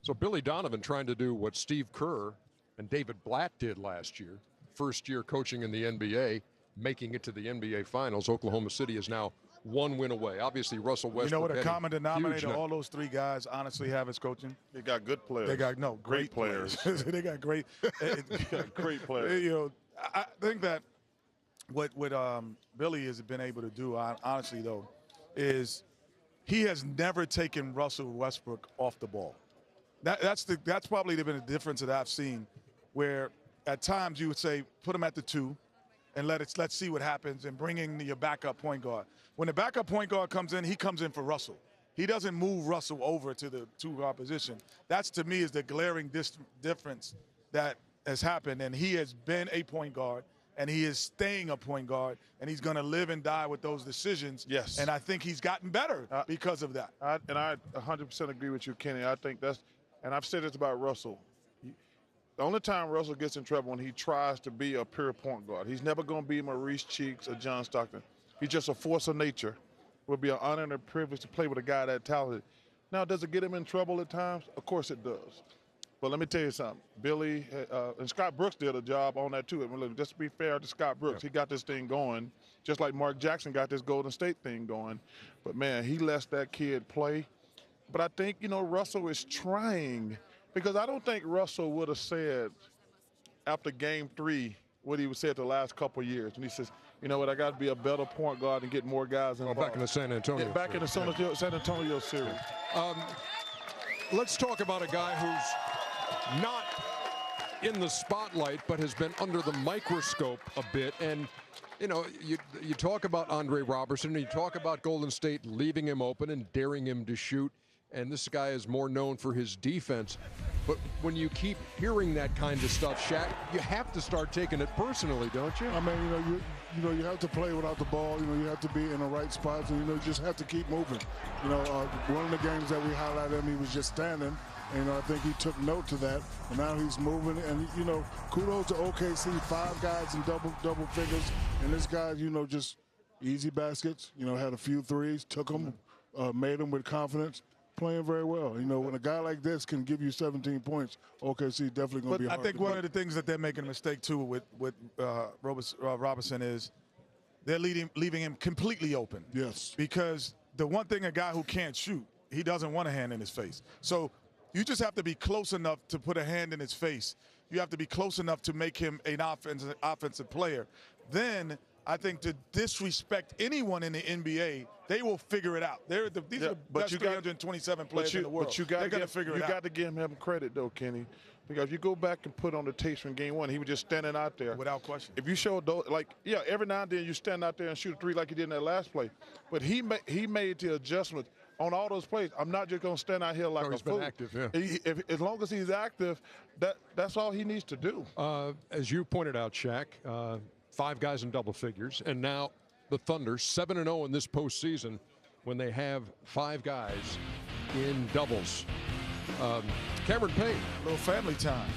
So Billy Donovan trying to do what Steve Kerr and David Blatt did last year, first year coaching in the NBA, making it to the NBA Finals. Oklahoma City is now 1 win away. Obviously, Russell Westbrook. You know what a common denominator all huge those three guys honestly have as coaching? They got good players. They got great players. They got great, great players. You know, I think that what Billy has been able to do, honestly though, is he has never taken Russell Westbrook off the ball. That's probably been a difference that I've seen, where at times you would say put him at the 2. And let's see what happens, and bring in your backup point guard. When the backup point guard comes in, he comes in for Russell. He doesn't move Russell over to the 2-guard position. That's, to me, is the glaring difference that has happened. And he has been a point guard, and he is staying a point guard, and he's going to live and die with those decisions. Yes. And I think he's gotten better because of that. I 100% agree with you, Kenny. I think that's – and I've said this about Russell. The only time Russell gets in trouble when he tries to be a pure point guard. He's never going to be Maurice Cheeks or John Stockton. He's just a force of nature. It would be an honor and a privilege to play with a guy that talented. Now, does it get him in trouble at times? Of course it does. But let me tell you something. Billy and Scott Brooks did a job on that too. I mean, look, just to be fair to Scott Brooks, he got this thing going, just like Mark Jackson got this Golden State thing going. But, man, he lets that kid play. But I think, Russell is trying – because I don't think Russell would have said after Game 3 what he said the last couple of years. And he says, you know what, I got to be a better point guard and get more guys involved. back in the San Antonio series. Back in the San Antonio series. Let's talk about a guy who's not in the spotlight but has been under the microscope a bit. And, you talk about Andre Robertson, and you talk about Golden State leaving him open and daring him to shoot. And this guy is more known for his defense. But when you keep hearing that kind of stuff, Shaq, you have to start taking it personally, don't you? I mean, you have to play without the ball. You have to be in the right spots, and you just have to keep moving. One of the games that we highlighted him, he was just standing, and I think he took note to that. And now he's moving, and kudos to OKC, 5 guys in double figures, and this guy, just easy baskets. Had a few threes, took them, made them with confidence. Playing very well. When a guy like this can give you 17 points, OKC definitely going to be hard. I think one of the things that they're making a mistake too with Robinson is they're leaving him completely open. Yes. Because the one thing a guy who can't shoot, he doesn't want a hand in his face. So you just have to be close enough to put a hand in his face. You have to be close enough to make him an offensive player. Then I think to disrespect anyone in the NBA, they will figure it out. These are the best 327 players in the world. But they're going to figure it out. You got to give him credit, though, Kenny, because if you go back and put on the tapes from Game 1, he was just standing out there. Without question. If you show, every now and then you stand out there and shoot a 3 like you did in that last play. But he made the adjustment on all those plays. I'm not just going to stand out here like a fool. He's been active, yeah. As long as he's active, that's all he needs to do. As you pointed out, Shaq, 5 guys in double figures, and now the Thunder 7-0 in this postseason when they have 5 guys in doubles. Cameron Payne. A little family time.